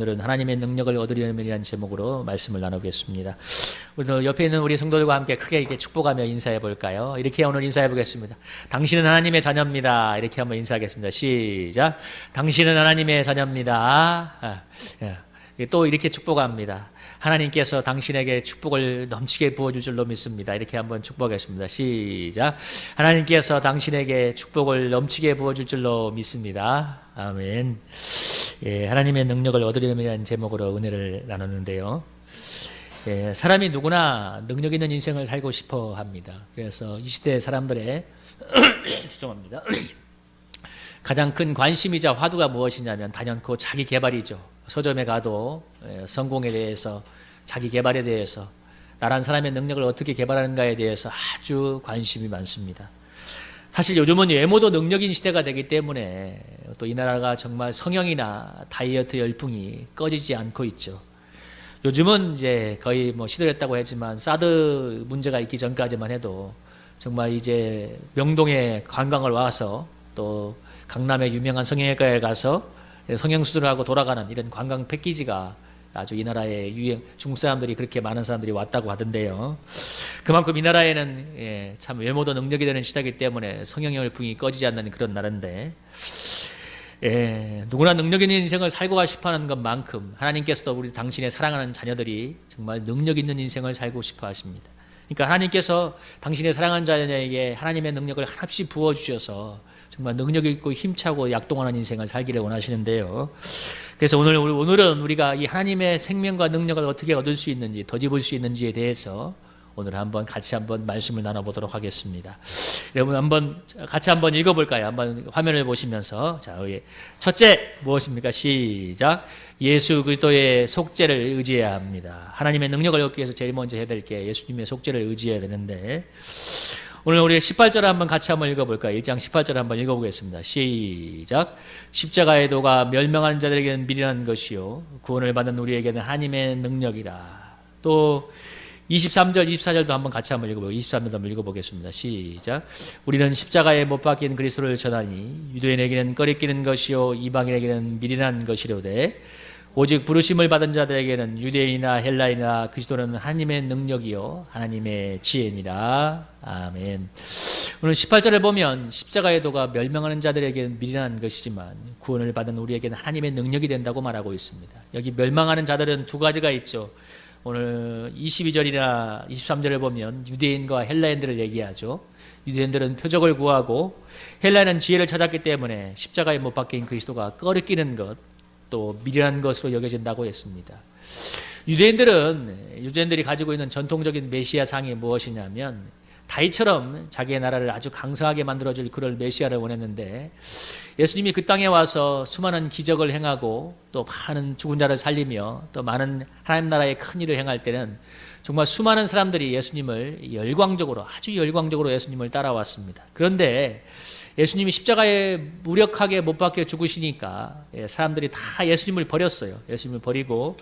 오늘은 하나님의 능력을 얻으려면이라는 제목으로 말씀을 나누겠습니다. 오늘 옆에 있는 우리 성도들과 함께 크게 이렇게 축복하며 인사해 볼까요? 이렇게 오늘 인사해 보겠습니다. 당신은 하나님의 자녀입니다. 이렇게 한번 인사하겠습니다. 시작. 당신은 하나님의 자녀입니다. 또 이렇게 축복합니다. 하나님께서 당신에게 축복을 넘치게 부어줄 줄로 믿습니다. 이렇게 한번 축복하겠습니다. 시작. 하나님께서 당신에게 축복을 넘치게 부어줄 줄로 믿습니다. 아멘. 예, 하나님의 능력을 얻으려면 제목으로 은혜를 나누는데요. 예, 사람이 누구나 능력 있는 인생을 살고 싶어 합니다. 그래서 이 시대 사람들의 죄송합니다. 가장 큰 관심이자 화두가 무엇이냐면 단연코 자기 개발이죠. 서점에 가도 성공에 대해서, 자기 개발에 대해서, 나란 사람의 능력을 어떻게 개발하는가에 대해서 아주 관심이 많습니다. 사실 요즘은 외모도 능력인 시대가 되기 때문에 또 이 나라가 정말 성형이나 다이어트 열풍이 꺼지지 않고 있죠. 요즘은 이제 거의 뭐 시들했다고 했지만 사드 문제가 있기 전까지만 해도 정말 이제 명동에 관광을 와서 또 강남의 유명한 성형외과에 가서 성형수술을 하고 돌아가는 이런 관광 패키지가 아주 이 나라의 유행, 중국 사람들이 그렇게 많은 사람들이 왔다고 하던데요. 그만큼 이 나라에는 참 외모도 능력이 되는 시대이기 때문에 성형열풍이 꺼지지 않는 그런 나라인데, 누구나 능력 있는 인생을 살고 싶어하는 것만큼 하나님께서도 우리 당신의 사랑하는 자녀들이 정말 능력 있는 인생을 살고 싶어 하십니다. 그러니까 하나님께서 당신의 사랑하는 자녀에게 하나님의 능력을 하나씩 부어주셔서 정말 능력 있고 힘차고 약동하는 인생을 살기를 원하시는데요. 그래서 오늘은 우리가 이 하나님의 생명과 능력을 어떻게 얻을 수 있는지, 더 집을 수 있는지에 대해서 오늘 같이 한번 말씀을 나눠보도록 하겠습니다. 여러분 같이 한번 읽어볼까요? 한번 화면을 보시면서. 자, 첫째 무엇입니까? 시작. 예수 그리스도의 속죄를 의지해야 합니다. 하나님의 능력을 얻기 위해서 제일 먼저 해야 될 게 예수님의 속죄를 의지해야 되는데, 오늘 우리 18절 한번 같이 한번 읽어볼까요? 1장 18절 한번 읽어보겠습니다. 시작. 십자가의 도가 멸망하는 자들에게는 미련한 것이요 구원을 받는 우리에게는 하나님의 능력이라. 또 23절, 24절도 한번 같이 한번 읽어보고 23절도 한번 읽어보겠습니다. 시작. 우리는 십자가에 못 박힌 그리스도를 전하니 유대인에게는 꺼리끼는 것이요 이방인에게는 미련한 것이로되 오직 부르심을 받은 자들에게는 유대인이나 헬라인이나 그리스도는 하나님의 능력이요 하나님의 지혜니라. 아멘. 오늘 18절을 보면 십자가의 도가 멸망하는 자들에게는 미련한 것이지만 구원을 받은 우리에게는 하나님의 능력이 된다고 말하고 있습니다. 여기 멸망하는 자들은 두 가지가 있죠. 오늘 22절이나 23절을 보면 유대인과 헬라인들을 얘기하죠. 유대인들은 표적을 구하고 헬라인은 지혜를 찾았기 때문에 십자가에 못 박힌 그리스도가 꺼리끼는 것, 또 미련한 것으로 여겨진다고 했습니다. 유대인들이 가지고 있는 전통적인 메시아 상이 무엇이냐면 다윗처럼 자기의 나라를 아주 강성하게 만들어줄 그럴 메시아를 원했는데, 예수님이 그 땅에 와서 수많은 기적을 행하고 또 많은 죽은 자를 살리며 또 많은 하나님 나라의 큰 일을 행할 때는 정말 수많은 사람들이 아주 열광적으로 예수님을 따라왔습니다. 그런데 예수님이 십자가에 무력하게 못 박혀 죽으시니까 사람들이 다 예수님을 버렸어요. 예수님을 버리고,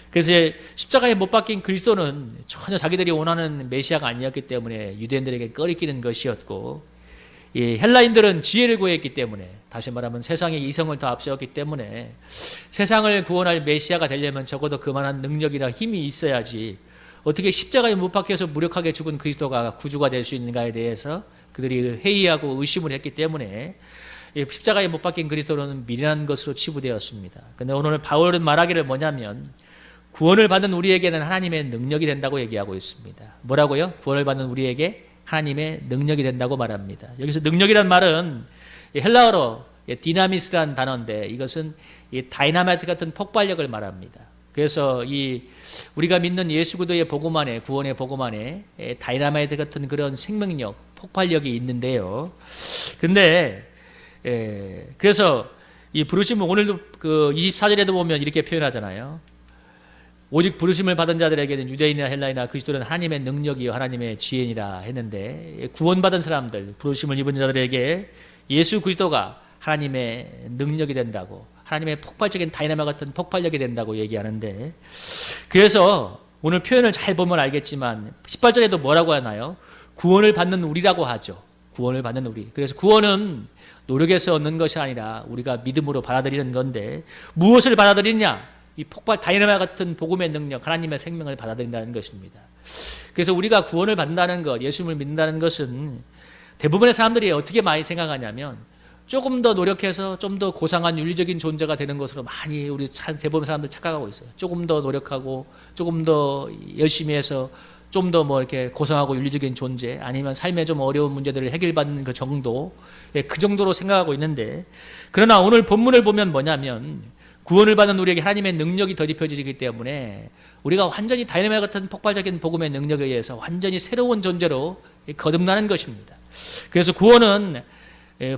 그래서 십자가에 못 박힌 그리스도는 전혀 자기들이 원하는 메시아가 아니었기 때문에 유대인들에게 꺼리끼는 것이었고, 이 헬라인들은 지혜를 구했기 때문에, 다시 말하면 세상의 이성을 더 앞세웠기 때문에 세상을 구원할 메시아가 되려면 적어도 그만한 능력이나 힘이 있어야지 어떻게 십자가에 못 박혀서 무력하게 죽은 그리스도가 구주가 될 수 있는가에 대해서 그들이 회의하고 의심을 했기 때문에 십자가에 못 박힌 그리스도는 미련한 것으로 치부되었습니다. 그런데 오늘 바울은 말하기를 뭐냐면 구원을 받는 우리에게는 하나님의 능력이 된다고 얘기하고 있습니다. 뭐라고요? 구원을 받는 우리에게 하나님의 능력이 된다고 말합니다. 여기서 능력이란 말은 헬라어로 디나미스라는 단어인데 이것은 다이나마이트 같은 폭발력을 말합니다. 그래서 우리가 믿는 예수 그리스도의 복음 안에, 구원의 복음 안에 다이나마이트 같은 그런 생명력, 폭발력이 있는데요. 근데 그래서 이 부르심은 오늘도 그 24절에도 보면 이렇게 표현하잖아요. 오직 부르심을 받은 자들에게는 유대인이나 헬라이나 그리스도는 하나님의 능력이요 하나님의 지혜니라 했는데, 구원받은 사람들, 부르심을 입은 자들에게 예수 그리스도가 하나님의 능력이 된다고, 하나님의 폭발적인 다이나마 같은 폭발력이 된다고 얘기하는데, 그래서 오늘 표현을 잘 보면 알겠지만 18절에도 뭐라고 하나요? 구원을 받는 우리라고 하죠. 구원을 받는 우리. 그래서 구원은 노력에서 얻는 것이 아니라 우리가 믿음으로 받아들이는 건데, 무엇을 받아들이냐? 이 폭발 다이너마이트 같은 복음의 능력, 하나님의 생명을 받아들인다는 것입니다. 그래서 우리가 구원을 받는다는 것, 예수님을 믿는다는 것은 대부분의 사람들이 어떻게 많이 생각하냐면 조금 더 노력해서 좀 더 고상한 윤리적인 존재가 되는 것으로 많이 우리 대부분 사람들 착각하고 있어요. 조금 더 노력하고 조금 더 열심히 해서 좀 더 뭐 이렇게 고상하고 윤리적인 존재, 아니면 삶의 좀 어려운 문제들을 해결받는 그 정도, 그 정도로 생각하고 있는데, 그러나 오늘 본문을 보면 뭐냐면 구원을 받은 우리에게 하나님의 능력이 덧입혀지기 때문에 우리가 완전히 다이너마이트 같은 폭발적인 복음의 능력에 의해서 완전히 새로운 존재로 거듭나는 것입니다. 그래서 구원은,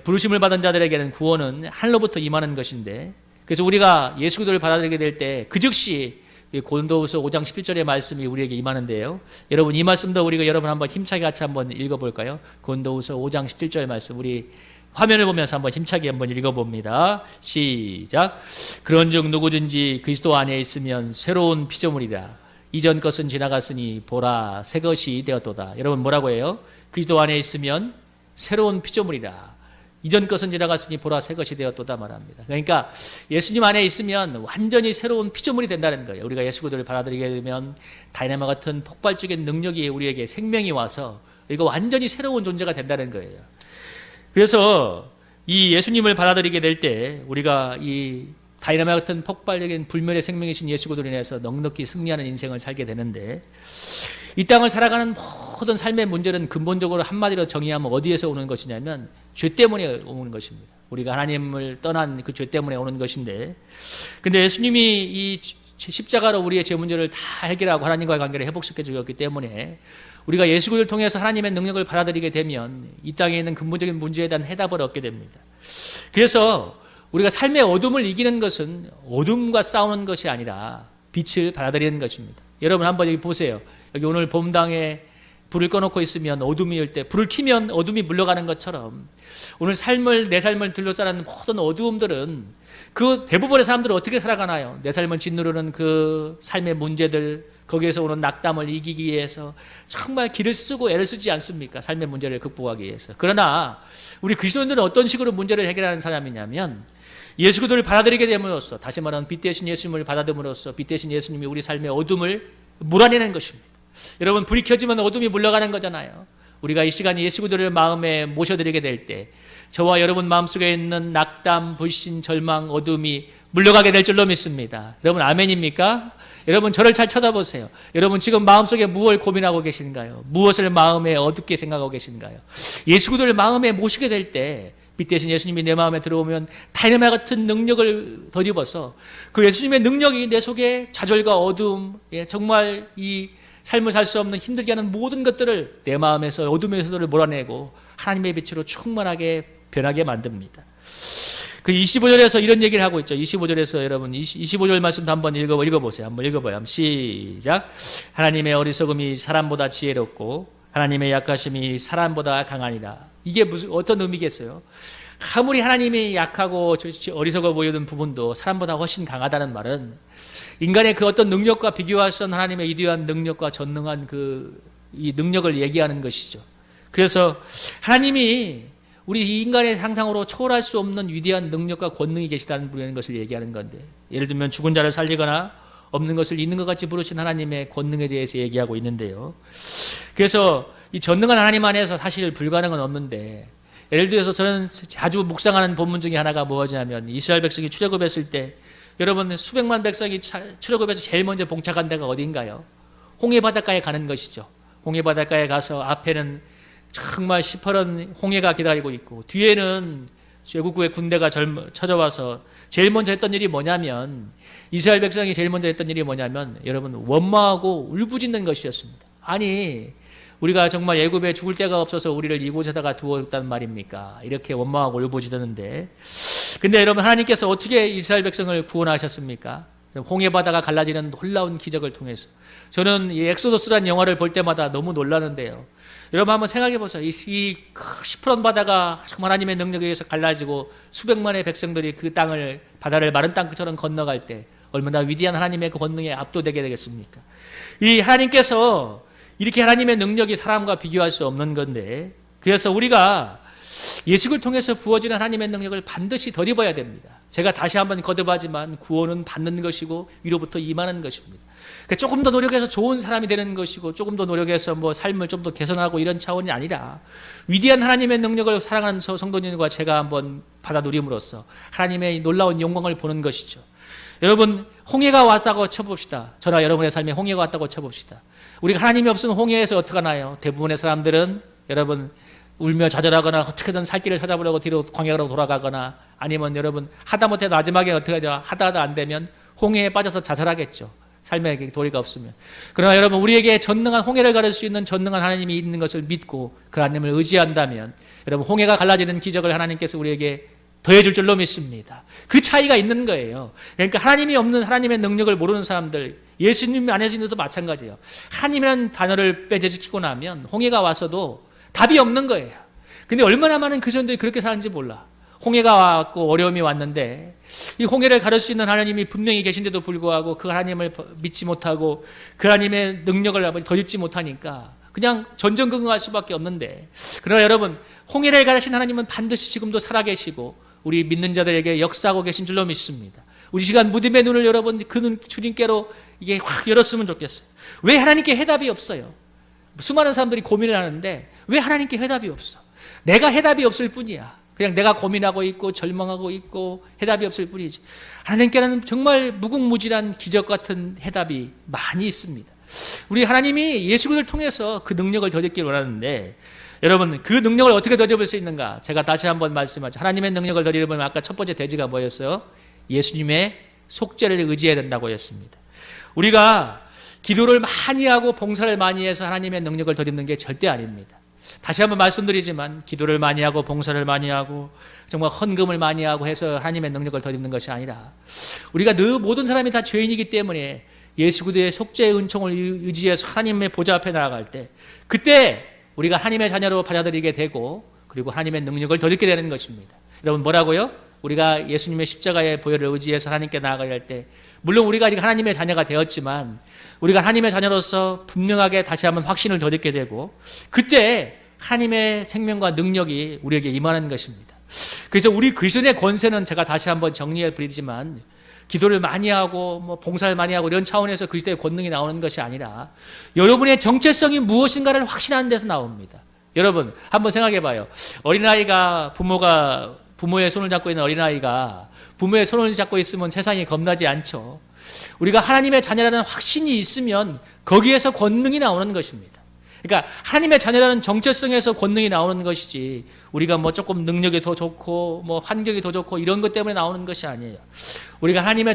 부르심을 받은 자들에게는 구원은 하늘로부터 임하는 것인데, 그래서 우리가 예수 그리스도를 받아들이게 될 때 그 즉시 고린도후서 5장 11절의 말씀이 우리에게 임하는데요. 여러분 이 말씀도 우리가 여러분 한번 힘차게 같이 한번 읽어볼까요? 고린도후서 5장 11절 말씀, 우리 화면을 보면서 한번 힘차게 한번 읽어봅니다. 시작. 그런즉 누구든지 그리스도 안에 있으면 새로운 피조물이라. 이전 것은 지나갔으니 보라 새 것이 되었도다. 여러분 뭐라고 해요? 그리스도 안에 있으면 새로운 피조물이라. 이전 것은 지나갔으니 보라 새 것이 되었도다 말합니다. 그러니까 예수님 안에 있으면 완전히 새로운 피조물이 된다는 거예요. 우리가 예수 그리스도를 받아들이게 되면 다이나마 같은 폭발적인 능력이 우리에게 생명이 와서 이거 완전히 새로운 존재가 된다는 거예요. 그래서 이 예수님을 받아들이게 될 때 우리가 이 다이나마 같은 폭발적인 불멸의 생명이신 예수 그리스도로 인해서 넉넉히 승리하는 인생을 살게 되는데, 이 땅을 살아가는 모든 삶의 문제는 근본적으로 한마디로 정의하면 어디에서 오는 것이냐면 죄 때문에 오는 것입니다. 우리가 하나님을 떠난 그 죄 때문에 오는 것인데, 근데 예수님이 이 십자가로 우리의 죄 문제를 다 해결하고 하나님과의 관계를 회복시켜 주었기 때문에 우리가 예수 그리스도를 통해서 하나님의 능력을 받아들이게 되면 이 땅에 있는 근본적인 문제에 대한 해답을 얻게 됩니다. 그래서 우리가 삶의 어둠을 이기는 것은 어둠과 싸우는 것이 아니라 빛을 받아들이는 것입니다. 여러분 한번 여기 보세요. 여기 오늘 봄당에 불을 꺼놓고 있으면 어둠이 올 때 불을 켜면 어둠이 물러가는 것처럼 오늘 내 삶을 둘러싸는 모든 어두움들은 그 대부분의 사람들은 어떻게 살아가나요? 내 삶을 짓누르는 그 삶의 문제들, 거기에서 오는 낙담을 이기기 위해서 정말 길을 쓰고 애를 쓰지 않습니까? 삶의 문제를 극복하기 위해서. 그러나 우리 그리스도인들은 어떤 식으로 문제를 해결하는 사람이냐면 예수 그리스도를 받아들이게 됨으로써, 다시 말하면 빛 대신 예수님을 받아들임으로써 빛 대신 예수님이 우리 삶의 어둠을 몰아내는 것입니다. 여러분 불이 켜지면 어둠이 물러가는 거잖아요. 우리가 이 시간에 예수 그리스도를 마음에 모셔드리게 될 때 저와 여러분 마음속에 있는 낙담, 불신, 절망, 어둠이 물러가게 될 줄로 믿습니다. 여러분 아멘입니까? 여러분 저를 잘 쳐다보세요. 여러분 지금 마음속에 무엇을 고민하고 계신가요? 무엇을 마음에 어둡게 생각하고 계신가요? 예수 그리스도를 마음에 모시게 될 때 빛 대신 예수님이 내 마음에 들어오면 다이너마이트 같은 능력을 덧입어서 그 예수님의 능력이 내 속에 좌절과 어두움, 정말 이 삶을 살 수 없는 힘들게 하는 모든 것들을 내 마음에서 어둠에서를 몰아내고 하나님의 빛으로 충만하게 변하게 만듭니다. 그 25절에서 이런 얘기를 하고 있죠. 25절에서 여러분 25절 말씀도 한번 읽어보세요. 한번 읽어봐요. 시작. 하나님의 어리석음이 사람보다 지혜롭고 하나님의 약하심이 사람보다 강하니라. 이게 어떤 의미겠어요? 아무리 하나님이 약하고 어리석어 보이던 부분도 사람보다 훨씬 강하다는 말은 인간의 그 어떤 능력과 비교할 수 없는 하나님의 이대한 능력과 전능한 이 능력을 얘기하는 것이죠. 그래서 하나님이 우리 인간의 상상으로 초월할 수 없는 위대한 능력과 권능이 계시다는 것을 얘기하는 건데, 예를 들면 죽은 자를 살리거나 없는 것을 있는 것 같이 부르신 하나님의 권능에 대해서 얘기하고 있는데요. 그래서 이 전능한 하나님 안에서 사실 불가능은 없는데, 예를 들어서 저는 자주 묵상하는 본문 중에 하나가 뭐냐면 이스라엘 백성이 출애굽했을 때 여러분 수백만 백성이 출애굽해서 제일 먼저 봉착한 데가 어딘가요? 홍해 바닷가에 가는 것이죠. 홍해 바닷가에 가서 앞에는 정말 시퍼런 홍해가 기다리고 있고 뒤에는 애국의 군대가 찾아와서 제일 먼저 했던 일이 뭐냐면, 이스라엘 백성이 제일 먼저 했던 일이 뭐냐면 여러분 원망하고 울부짖는 것이었습니다. 아니 우리가 정말 애굽에 죽을 데가 없어서 우리를 이곳에다가 두었단 말입니까? 이렇게 원망하고 울부짖었는데, 근데 여러분 하나님께서 어떻게 이스라엘 백성을 구원하셨습니까? 홍해 바다가 갈라지는 놀라운 기적을 통해서. 저는 이 엑소더스라는 영화를 볼 때마다 너무 놀라는데요. 여러분 한번 생각해 보세요. 이 시퍼런 바다가 정말 하나님의 능력에 의해서 갈라지고 수백만의 백성들이 그 땅을, 바다를 마른 땅처럼 건너갈 때 얼마나 위대한 하나님의 그 권능에 압도되게 되겠습니까? 이 하나님께서 이렇게 하나님의 능력이 사람과 비교할 수 없는 건데, 그래서 우리가 예수를 통해서 부어지는 하나님의 능력을 반드시 덧입어야 됩니다. 제가 다시 한번 거듭하지만 구원은 받는 것이고 위로부터 임하는 것입니다. 그러니까 조금 더 노력해서 좋은 사람이 되는 것이고 조금 더 노력해서 뭐 삶을 좀 더 개선하고 이런 차원이 아니라 위대한 하나님의 능력을 사랑하는 성도님과 제가 한번 받아 누림으로써 하나님의 놀라운 영광을 보는 것이죠. 여러분, 홍해가 왔다고 쳐봅시다. 저나 여러분의 삶에 홍해가 왔다고 쳐봅시다. 우리가 하나님이 없으면 홍해에서 어떡하나요? 대부분의 사람들은 여러분 울며 좌절하거나 어떻게든 살 길을 찾아보려고 뒤로 광야로 돌아가거나 아니면 여러분 하다못해 마지막에 어떻게 하죠? 하다하다 안 되면 홍해에 빠져서 자살하겠죠. 삶에 도리가 없으면. 그러나 여러분, 우리에게 전능한 홍해를 가를 수 있는 전능한 하나님이 있는 것을 믿고 그 하나님을 의지한다면 여러분 홍해가 갈라지는 기적을 하나님께서 우리에게 더해줄 줄로 믿습니다. 그 차이가 있는 거예요. 그러니까 하나님이 없는 하나님의 능력을 모르는 사람들, 예수님 안에서 있는 것도 마찬가지예요. 하나님이라는 단어를 배제시키고 나면 홍해가 와서도 답이 없는 거예요. 근데 얼마나 많은 그리스도인들이 그렇게 사는지 몰라. 홍해가 왔고 어려움이 왔는데 이 홍해를 가를 수 있는 하나님이 분명히 계신데도 불구하고 그 하나님을 믿지 못하고 그 하나님의 능력을 덧입지 못하니까 그냥 전전긍긍할 수밖에 없는데, 그러나 여러분, 홍해를 가르신 하나님은 반드시 지금도 살아계시고 우리 믿는 자들에게 역사하고 계신 줄로 믿습니다. 우리 시간 믿음의 눈을 여러분 그 주님께로 이게 확 열었으면 좋겠어요. 왜 하나님께 해답이 없어요? 수많은 사람들이 고민을 하는데 왜 하나님께 해답이 없어? 내가 해답이 없을 뿐이야. 그냥 내가 고민하고 있고 절망하고 있고 해답이 없을 뿐이지. 하나님께는 정말 무궁무진한 기적 같은 해답이 많이 있습니다. 우리 하나님이 예수를 통해서 그 능력을 덧입기를 원하는데, 여러분 그 능력을 어떻게 덧입을 수 있는가? 제가 다시 한번 말씀하죠. 하나님의 능력을 덧입으면 아까 첫 번째 대지가 뭐였어요? 예수님의 속죄를 의지해야 된다고 했습니다. 우리가 기도를 많이 하고 봉사를 많이 해서 하나님의 능력을 덧입는 게 절대 아닙니다. 다시 한번 말씀드리지만 기도를 많이 하고 봉사를 많이 하고 정말 헌금을 많이 하고 해서 하나님의 능력을 덧입는 것이 아니라 우리가 모든 사람이 다 죄인이기 때문에 예수 그리스도의 속죄의 은총을 의지해서 하나님의 보좌 앞에 나아갈 때 그때 우리가 하나님의 자녀로 받아들이게 되고 그리고 하나님의 능력을 덧입게 되는 것입니다. 여러분 뭐라고요? 우리가 예수님의 십자가의 보혈을 의지해서 하나님께 나아가야 할 때 물론 우리가 아직 하나님의 자녀가 되었지만 우리가 하나님의 자녀로서 분명하게 다시 한번 확신을 덧입게 되고 그때 하나님의 생명과 능력이 우리에게 임하는 것입니다. 그래서 우리 그리스도인의 권세는 제가 다시 한번 정리해 드리지만 기도를 많이 하고 뭐 봉사를 많이 하고 이런 차원에서 그리스도의 권능이 나오는 것이 아니라 여러분의 정체성이 무엇인가를 확신하는 데서 나옵니다. 여러분 한번 생각해 봐요. 어린아이가 부모의 손을 잡고 있는 어린아이가 부모의 손을 잡고 있으면 세상이 겁나지 않죠. 우리가 하나님의 자녀라는 확신이 있으면 거기에서 권능이 나오는 것입니다. 그러니까 하나님의 자녀라는 정체성에서 권능이 나오는 것이지 우리가 뭐 조금 능력이 더 좋고 뭐 환경이 더 좋고 이런 것 때문에 나오는 것이 아니에요. 우리가 하나님의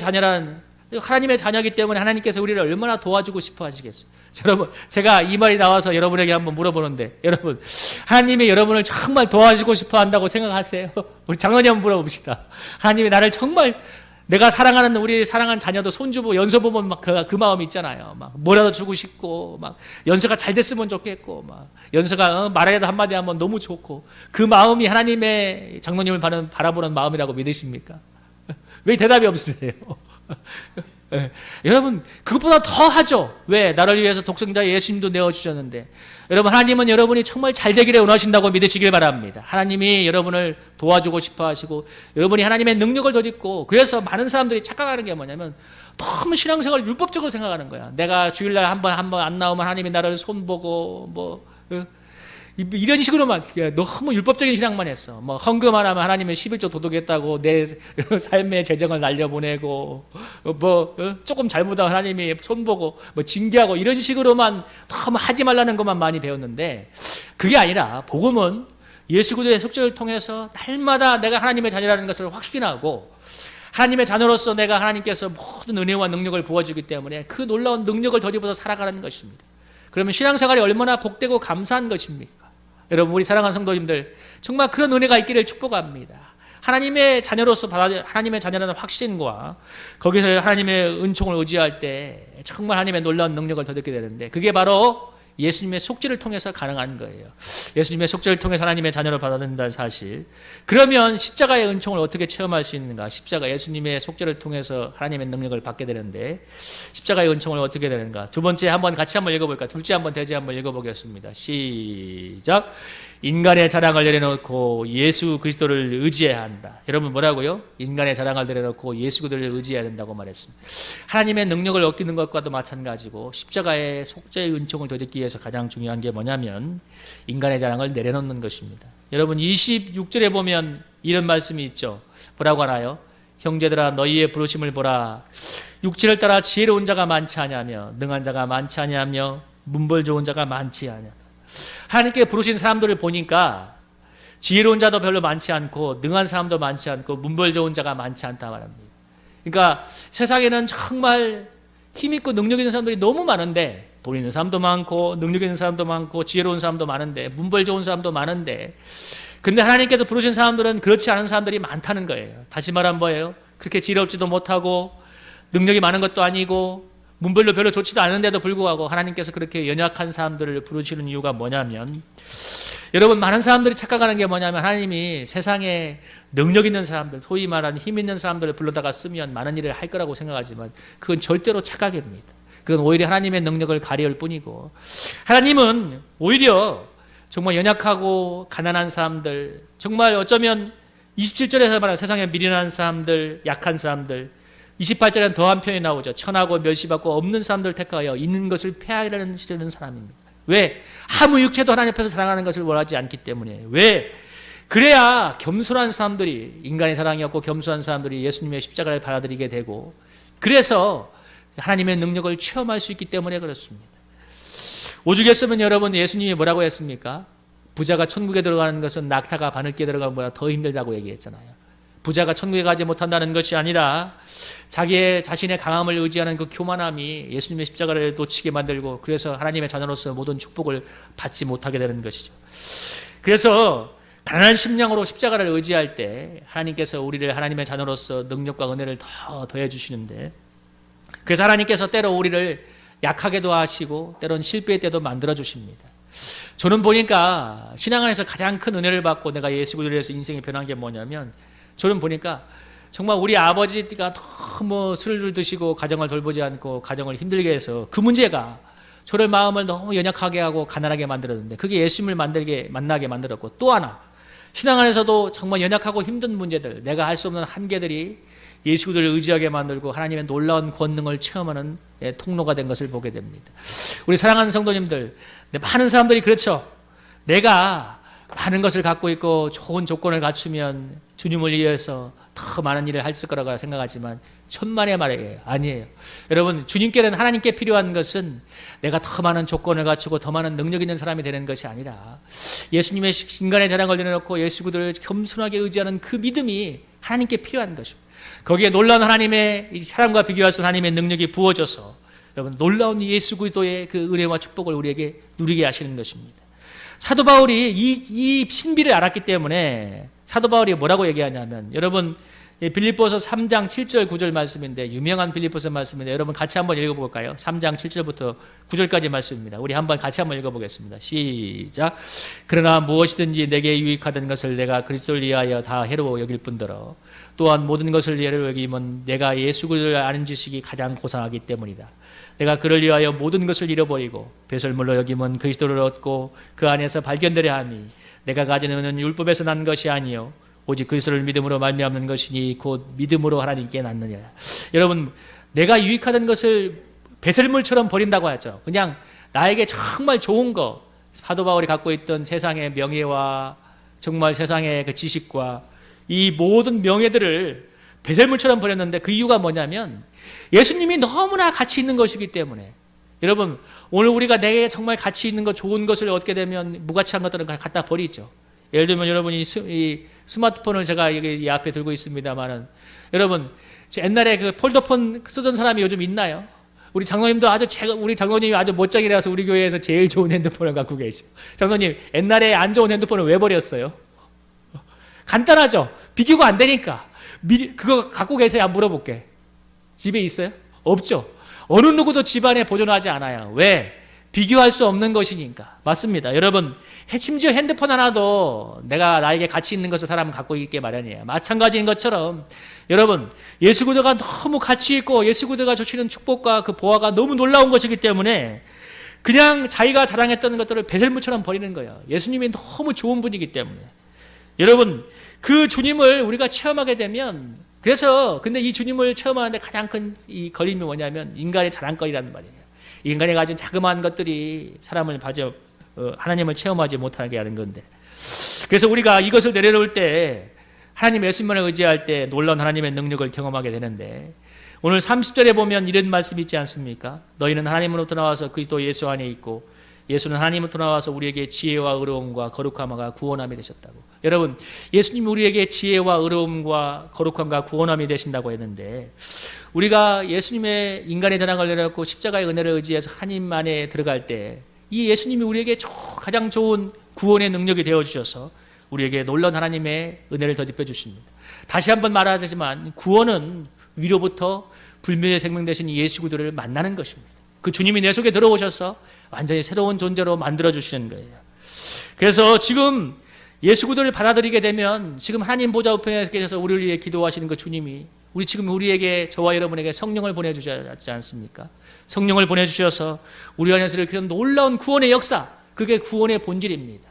자녀이기 때문에 하나님께서 우리를 얼마나 도와주고 싶어 하시겠어요. 여러분 제가 이 말이 나와서 여러분에게 한번 물어보는데 여러분 하나님이 여러분을 정말 도와주고 싶어 한다고 생각하세요? 우리 장로님 한번 물어봅시다. 하나님이 나를 정말 내가 사랑하는 우리 사랑한 자녀도 손주보 연서 보면 막 그 마음이 있잖아요. 막 뭐라도 주고 싶고 막 연서가 잘 됐으면 좋겠고 막 연서가 말해도 한마디 하면 너무 좋고 그 마음이 하나님의 장로님을 바라보는 마음이라고 믿으십니까? 왜 대답이 없으세요? 네. 여러분 그것보다 더 하죠. 왜? 나를 위해서 독생자 예수님도 내어주셨는데 여러분 하나님은 여러분이 정말 잘 되기를 원하신다고 믿으시길 바랍니다. 하나님이 여러분을 도와주고 싶어 하시고 여러분이 하나님의 능력을 덧입고 그래서 많은 사람들이 착각하는 게 뭐냐면 너무 신앙생활을 율법적으로 생각하는 거야. 내가 주일날 한 번 안 나오면 하나님이 나를 손보고 뭐 이런 식으로만 너무 율법적인 신앙만 했어. 뭐 헌금 안 하면 하나님의 11조 도둑했다고 내 삶의 재정을 날려보내고 뭐 조금 잘못하면 하나님이 손보고 뭐 징계하고 이런 식으로만 너무 하지 말라는 것만 많이 배웠는데 그게 아니라 복음은 예수 그리스도의 속죄를 통해서 날마다 내가 하나님의 자녀라는 것을 확신하고 하나님의 자녀로서 내가 하나님께서 모든 은혜와 능력을 부어주기 때문에 그 놀라운 능력을 덧입어서 살아가는 것입니다. 그러면 신앙생활이 얼마나 복되고 감사한 것입니까? 여러분 우리 사랑하는 성도님들 정말 그런 은혜가 있기를 축복합니다. 하나님의 자녀로서 하나님의 자녀라는 확신과 거기서 하나님의 은총을 의지할 때 정말 하나님의 놀라운 능력을 덧입게 되는데 그게 바로 예수님의 속죄를 통해서 가능한 거예요. 예수님의 속죄를 통해서 하나님의 자녀를 받아들인다는 사실. 그러면 십자가의 은총을 어떻게 체험할 수 있는가? 십자가 예수님의 속죄를 통해서 하나님의 능력을 받게 되는데 십자가의 은총을 어떻게 되는가? 두 번째 같이 한번 읽어볼까요? 둘째 한번 대지 한번 읽어보겠습니다. 시작. 인간의 자랑을 내려놓고 예수 그리스도를 의지해야 한다. 여러분 뭐라고요? 인간의 자랑을 내려놓고 예수 그리스도를 의지해야 된다고 말했습니다. 하나님의 능력을 얻기는 것과도 마찬가지고 십자가의 속죄의 은총을 되찾기 위해서 가장 중요한 게 뭐냐면 인간의 자랑을 내려놓는 것입니다. 여러분 26절에 보면 이런 말씀이 있죠. 뭐라고 하나요? 형제들아 너희의 부르심을 보라. 육체를 따라 지혜로운 자가 많지 아니하며 능한 자가 많지 아니하며 문벌 좋은 자가 많지 아니하다. 하나님께 부르신 사람들을 보니까 지혜로운 자도 별로 많지 않고 능한 사람도 많지 않고 문벌 좋은 자가 많지 않다 말합니다. 그러니까 세상에는 정말 힘있고 능력 있는 사람들이 너무 많은데 돈 있는 사람도 많고 능력 있는 사람도 많고 지혜로운 사람도 많은데 문벌 좋은 사람도 많은데 근데 하나님께서 부르신 사람들은 그렇지 않은 사람들이 많다는 거예요. 다시 말하면 뭐예요? 그렇게 지혜롭지도 못하고 능력이 많은 것도 아니고 문벌도 별로 좋지도 않은데도 불구하고 하나님께서 그렇게 연약한 사람들을 부르시는 이유가 뭐냐면 여러분 많은 사람들이 착각하는 게 뭐냐면 하나님이 세상에 능력 있는 사람들 소위 말하는 힘 있는 사람들을 불러다가 쓰면 많은 일을 할 거라고 생각하지만 그건 절대로 착각입니다. 그건 오히려 하나님의 능력을 가려울 뿐이고 하나님은 오히려 정말 연약하고 가난한 사람들 정말 어쩌면 27절에서 말하는 세상에 미련한 사람들 약한 사람들 28절에는 더 한편이 나오죠. 천하고 멸시받고 없는 사람들을 택하여 있는 것을 폐하려는 사람입니다. 왜? 아무 육체도 하나님 앞에서 사랑하는 것을 원하지 않기 때문에. 왜? 그래야 겸손한 사람들이 인간의 사랑이 없고 겸손한 사람들이 예수님의 십자가를 받아들이게 되고 그래서 하나님의 능력을 체험할 수 있기 때문에 그렇습니다. 오죽했으면 여러분 예수님이 뭐라고 했습니까? 부자가 천국에 들어가는 것은 낙타가 바늘기에 들어가는 것보다 더 힘들다고 얘기했잖아요. 부자가 천국에 가지 못한다는 것이 아니라 자신의 강함을 의지하는 그 교만함이 예수님의 십자가를 놓치게 만들고 그래서 하나님의 자녀로서 모든 축복을 받지 못하게 되는 것이죠. 그래서 가난한 심령으로 십자가를 의지할 때 하나님께서 우리를 하나님의 자녀로서 능력과 은혜를 더 더해 주시는데 그래서 하나님께서 때로 우리를 약하게도 하시고 때론 실패의 때도 만들어 주십니다. 저는 보니까 신앙 안에서 가장 큰 은혜를 받고 내가 예수 그리스도로 해서 인생이 변한 게 뭐냐면 저는 보니까 정말 우리 아버지가 너무 술을 드시고 가정을 돌보지 않고 가정을 힘들게 해서 그 문제가 저를 마음을 너무 연약하게 하고 가난하게 만들었는데 그게 예수님을 만나게 만들었고 또 하나 신앙 안에서도 정말 연약하고 힘든 문제들 내가 할 수 없는 한계들이 예수 그리스도를 의지하게 만들고 하나님의 놀라운 권능을 체험하는 통로가 된 것을 보게 됩니다. 우리 사랑하는 성도님들 많은 사람들이 그렇죠. 내가 많은 것을 갖고 있고 좋은 조건을 갖추면 주님을 위해서 더 많은 일을 할 거라고 생각하지만 천만의 말이에요. 아니에요. 여러분 주님께는 하나님께 필요한 것은 내가 더 많은 조건을 갖추고 더 많은 능력 있는 사람이 되는 것이 아니라 예수님의 인간의 자랑을 내려놓고 예수 그리스도를 겸손하게 의지하는 그 믿음이 하나님께 필요한 것입니다. 거기에 놀라운 하나님의 사람과 비교할 수 하나님의 능력이 부어져서 여러분 놀라운 예수 그리스도의 그 은혜와 축복을 우리에게 누리게 하시는 것입니다. 사도 바울이 이 신비를 알았기 때문에 사도 바울이 뭐라고 얘기하냐면 여러분 빌립보서 3장 7절 9절 말씀인데 유명한 빌립보서 말씀인데 여러분 같이 한번 읽어볼까요? 3장 7절부터 9절까지 말씀입니다. 우리 한번 같이 한번 읽어보겠습니다. 시작. 그러나 무엇이든지 내게 유익하던 것을 내가 그리스도를 위하여 다 해로 여길 뿐더러 또한 모든 것을 해로 여기면 내가 예수 그리스도를 아는 지식이 가장 고상하기 때문이다. 내가 그를 위하여 모든 것을 잃어버리고 배설물로 여기면 그리스도를 얻고 그 안에서 발견되려 함이 내가 가진 은은 율법에서 난 것이 아니요 오직 그리스도를 믿음으로 말미암는 것이니 곧 믿음으로 하나님께 낳느니라. 여러분 내가 유익하던 것을 배설물처럼 버린다고 하죠. 그냥 나에게 정말 좋은 거 사도 바울이 갖고 있던 세상의 명예와 정말 세상의 그 지식과 이 모든 명예들을 배설물처럼 버렸는데 그 이유가 뭐냐면 예수님이 너무나 가치 있는 것이기 때문에 여러분 오늘 우리가 내게 정말 가치 있는 것 좋은 것을 얻게 되면 무가치한 것들은 갖다 버리죠. 예를 들면 여러분이 이 스마트폰을 제가 여기 이 앞에 들고 있습니다만은 여러분 옛날에 그 폴더폰 쓰던 사람이 요즘 있나요? 우리 장로님도 우리 장로님이 아주 멋쟁이라서 우리 교회에서 제일 좋은 핸드폰을 갖고 계시고 장로님 옛날에 안 좋은 핸드폰을 왜 버렸어요? 간단하죠. 비교가 안 되니까. 그거 갖고 계세요? 안 물어볼게. 집에 있어요? 없죠. 어느 누구도 집안에 보존하지 않아요. 왜? 비교할 수 없는 것이니까. 맞습니다. 여러분 심지어 핸드폰 하나도 나에게 가치 있는 것을 사람은 갖고 있게 마련이에요. 마찬가지인 것처럼 여러분 예수 그리스도가 너무 가치 있고 예수 그리스도가 주시는 축복과 그 보화가 너무 놀라운 것이기 때문에 그냥 자기가 자랑했던 것들을 배설물처럼 버리는 거예요. 예수님이 너무 좋은 분이기 때문에. 여러분, 그 주님을 우리가 체험하게 되면, 그래서 근데 이 주님을 체험하는데 가장 큰 이 걸림이 뭐냐면 인간의 자랑거리라는 말이에요. 인간이 가진 자그마한 것들이 사람을 하나님을 체험하지 못하게 하는 건데, 그래서 우리가 이것을 내려놓을 때 하나님 예수님을 의지할 때 놀라운 하나님의 능력을 경험하게 되는데, 오늘 30절에 보면 이런 말씀이 있지 않습니까? 너희는 하나님으로부터 나와서 그리스도 예수 안에 있고 예수는 하나님으로부터 나와서 우리에게 지혜와 의로움과 거룩함과 구원함이 되셨다고. 여러분, 예수님이 우리에게 지혜와 의로움과 거룩함과 구원함이 되신다고 했는데, 우리가 예수님의 인간의 자랑을 내려놓고 십자가의 은혜를 의지해서 하나님 안에 들어갈 때 이 예수님이 우리에게 가장 좋은 구원의 능력이 되어주셔서 우리에게 놀라운 하나님의 은혜를 더딥혀 주십니다. 다시 한번 말하자지만 구원은 위로부터 불멸의 생명 되신 예수 그리스도를 만나는 것입니다. 그 주님이 내 속에 들어오셔서 완전히 새로운 존재로 만들어주시는 거예요. 그래서 지금 예수 그리스도를 받아들이게 되면 지금 하나님 보좌 우편에 계셔서 우리를 위해 기도하시는 그 주님이 지금 우리에게, 저와 여러분에게 성령을 보내주지 않습니까? 성령을 보내주셔서 우리 안에서 그런 놀라운 구원의 역사, 그게 구원의 본질입니다.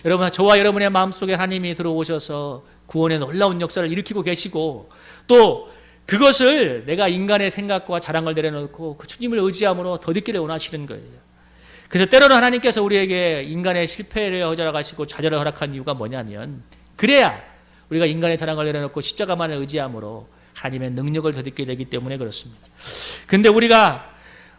여러분, 저와 여러분의 마음속에 하나님이 들어오셔서 구원의 놀라운 역사를 일으키고 계시고, 또 그것을 내가 인간의 생각과 자랑을 내려놓고 그 주님을 의지함으로 더듬기를 원하시는 거예요. 그래서 때로는 하나님께서 우리에게 인간의 실패를 허락하시고 좌절을 허락한 이유가 뭐냐면, 그래야 우리가 인간의 자랑을 내려놓고 십자가만을 의지함으로 하나님의 능력을 더듬게 되기 때문에 그렇습니다. 근데 우리가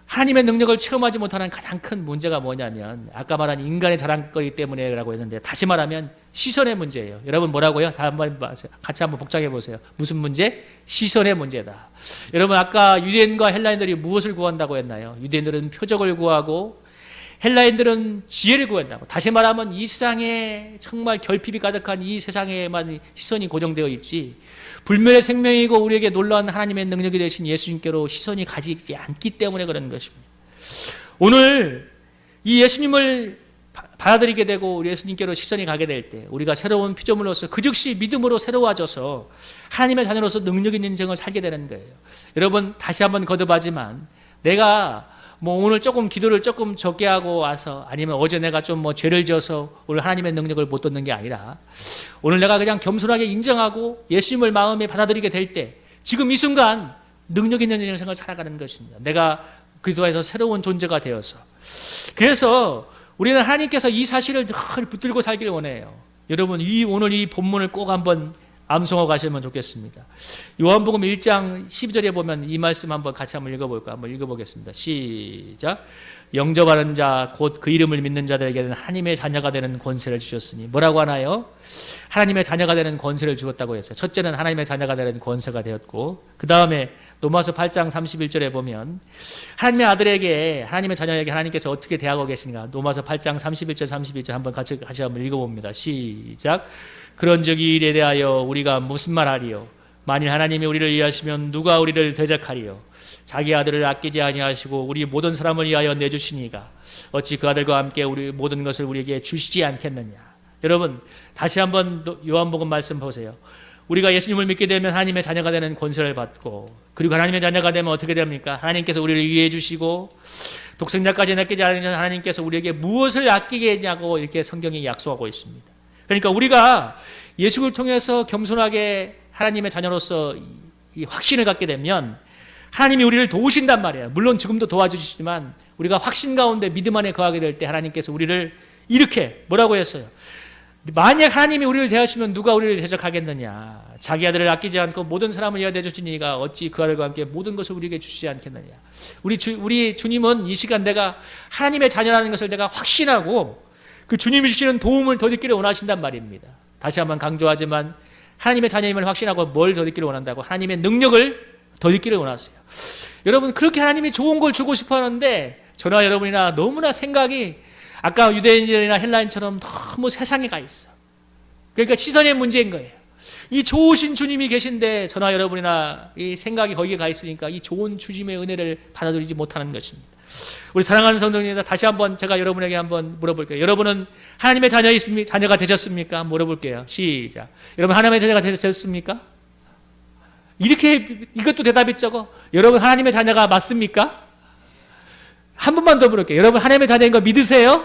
하나님의 능력을 체험하지 못하는 가장 큰 문제가 뭐냐면, 아까 말한 인간의 자랑거리 때문에라고 했는데, 다시 말하면 시선의 문제예요. 여러분 뭐라고요? 같이 한번 복잡해 보세요. 무슨 문제? 시선의 문제다. 여러분, 아까 유대인과 헬라인들이 무엇을 구한다고 했나요? 유대인들은 표적을 구하고 헬라인들은 지혜를 구한다고. 다시 말하면 이 세상에 정말 결핍이 가득한 이 세상에만 시선이 고정되어 있지, 불멸의 생명이고 우리에게 놀라운 하나님의 능력이 되신 예수님께로 시선이 가지 않기 때문에 그런 것입니다. 오늘 이 예수님을 받아들이게 되고 우리 예수님께로 시선이 가게 될 때 우리가 새로운 피조물로서 그 즉시 믿음으로 새로워져서 하나님의 자녀로서 능력 있는 인생을 살게 되는 거예요. 여러분, 다시 한번 거듭하지만, 내가 오늘 조금 기도를 조금 적게 하고 와서, 아니면 어제 내가 좀 죄를 지어서 오늘 하나님의 능력을 못 듣는 게 아니라, 오늘 내가 그냥 겸손하게 인정하고 예수님을 마음에 받아들이게 될 때 지금 이 순간 능력 있는 인생을 살아가는 것입니다. 내가 그리스도에서 새로운 존재가 되어서. 그래서 우리는 하나님께서 이 사실을 늘 붙들고 살기를 원해요. 여러분, 오늘 이 본문을 꼭 한번 암송하고 가시면 좋겠습니다. 요한복음 1장 12절에 보면 이 말씀 한번 같이 한번 읽어볼까? 한번 읽어보겠습니다. 시작. 영접하는 자, 곧 그 이름을 믿는 자들에게는 하나님의 자녀가 되는 권세를 주셨으니. 뭐라고 하나요? 하나님의 자녀가 되는 권세를 주었다고 했어요. 첫째는 하나님의 자녀가 되는 권세가 되었고, 그 다음에 로마서 8장 31절에 보면 하나님의 아들에게, 하나님의 자녀에게 하나님께서 어떻게 대하고 계신가? 로마서 8장 31절 32절 한번 같이 한번 읽어봅니다. 시작. 그런즉 이 일에 대하여 우리가 무슨 말하리요? 만일 하나님이 우리를 위하시면 누가 우리를 대적하리요? 자기 아들을 아끼지 아니하시고 우리 모든 사람을 위하여 내주시니가 어찌 그 아들과 함께 우리 모든 것을 우리에게 주시지 않겠느냐? 여러분, 다시 한번 요한복음 말씀 보세요. 우리가 예수님을 믿게 되면 하나님의 자녀가 되는 권세를 받고, 그리고 하나님의 자녀가 되면 어떻게 됩니까? 하나님께서 우리를 위해 주시고 독생자까지 아끼지 않으신 하나님께서 우리에게 무엇을 아끼겠냐고 이렇게 성경이 약속하고 있습니다. 그러니까 우리가 예수를 통해서 겸손하게 하나님의 자녀로서 이 확신을 갖게 되면 하나님이 우리를 도우신단 말이에요. 물론 지금도 도와주시지만 우리가 확신 가운데 믿음 안에 거하게 될 때 하나님께서 우리를 이렇게 뭐라고 했어요? 만약 하나님이 우리를 대하시면 누가 우리를 대적하겠느냐? 자기 아들을 아끼지 않고 모든 사람을 위하여 내주시니가 어찌 그 아들과 함께 모든 것을 우리에게 주시지 않겠느냐? 우리 주님은 이 시간 내가 하나님의 자녀라는 것을 내가 확신하고 그 주님이 주시는 도움을 더듬기를 원하신단 말입니다. 다시 한번 강조하지만 하나님의 자녀임을 확신하고 뭘 더듬기를 원한다고? 하나님의 능력을 더듬기를 원하세요. 여러분, 그렇게 하나님이 좋은 걸 주고 싶어 하는데 저나 여러분이나 너무나 생각이 아까 유대인이나 헬라인처럼 너무 세상에 가 있어. 그러니까 시선의 문제인 거예요. 이 좋으신 주님이 계신데 저나 여러분이나 이 생각이 거기에 가 있으니까 이 좋은 주님의 은혜를 받아들이지 못하는 것입니다. 우리 사랑하는 성도님들, 다시 한번 제가 여러분에게 한번 물어볼게요. 여러분은 하나님의 자녀가 되셨습니까? 물어볼게요. 시작. 여러분 하나님의 자녀가 되셨습니까? 이것도 대답이 적어. 여러분 하나님의 자녀가 맞습니까? 한 번만 더 물을게요. 여러분 하나님의 자녀인 거 믿으세요?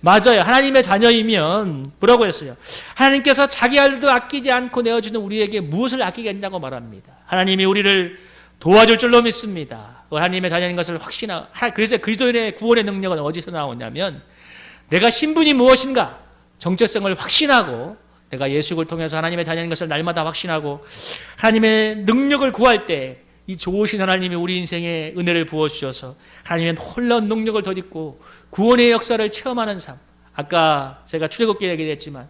맞아요. 하나님의 자녀이면 뭐라고 했어요? 하나님께서 자기 아들도 아끼지 않고 내어주는 우리에게 무엇을 아끼겠냐고 말합니다. 하나님이 우리를 도와줄 줄로 믿습니다. 하나님의 자녀인 것을 그래서 그리스도인의 구원의 능력은 어디서 나오냐면 내가 신분이 무엇인가 정체성을 확신하고 내가 예수를 통해서 하나님의 자녀인 것을 날마다 확신하고 하나님의 능력을 구할 때 이 좋으신 하나님이 우리 인생에 은혜를 부어주셔서 하나님의 놀라운 능력을 덧입고 구원의 역사를 체험하는 삶. 아까 제가 출애굽기 얘기했지만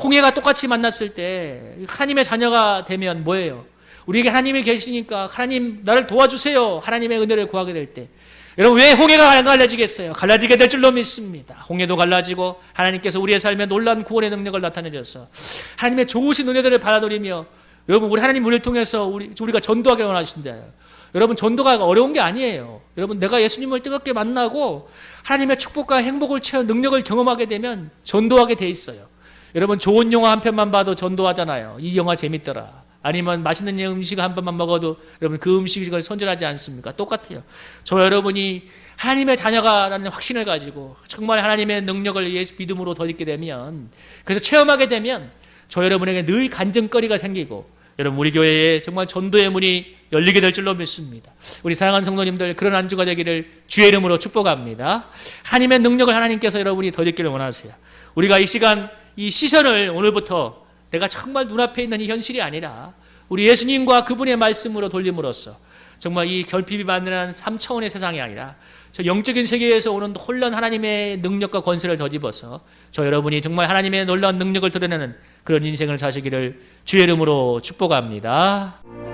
홍해가 똑같이 만났을 때 하나님의 자녀가 되면 뭐예요? 우리에게 하나님이 계시니까 하나님 나를 도와주세요. 하나님의 은혜를 구하게 될 때 여러분 왜 홍해가 안 갈라지겠어요? 갈라지게 될 줄로 믿습니다. 홍해도 갈라지고 하나님께서 우리의 삶에 놀라운 구원의 능력을 나타내셔서 하나님의 좋으신 은혜들을 받아들이며 여러분 우리 하나님 우리를 통해서 우리가 전도하게 원하신대요. 여러분 전도가 어려운 게 아니에요. 여러분 내가 예수님을 뜨겁게 만나고 하나님의 축복과 행복을 채운 능력을 경험하게 되면 전도하게 돼 있어요. 여러분 좋은 영화 한 편만 봐도 전도하잖아요. 이 영화 재밌더라. 아니면 맛있는 음식 한 번만 먹어도 여러분 그 음식을 선전하지 않습니까? 똑같아요. 저 여러분이 하나님의 자녀가라는 확신을 가지고 정말 하나님의 능력을 예수 믿음으로 덧입게 되면 그래서 체험하게 되면 저 여러분에게 늘 간증거리가 생기고 여러분 우리 교회에 정말 전도의 문이 열리게 될 줄로 믿습니다. 우리 사랑하는 성도님들 그런 한 주가 되기를 주의 이름으로 축복합니다. 하나님의 능력을 하나님께서 여러분이 덧입기를 원하세요. 우리가 이 시간 이 시선을 오늘부터 내가 정말 눈앞에 있는 이 현실이 아니라 우리 예수님과 그분의 말씀으로 돌림으로써 정말 이 결핍이 만드는 3차원의 세상이 아니라 저 영적인 세계에서 오는 놀라운 하나님의 능력과 권세를 덧입어서 저 여러분이 정말 하나님의 놀라운 능력을 드러내는 그런 인생을 사시기를 주의 이름으로 축복합니다.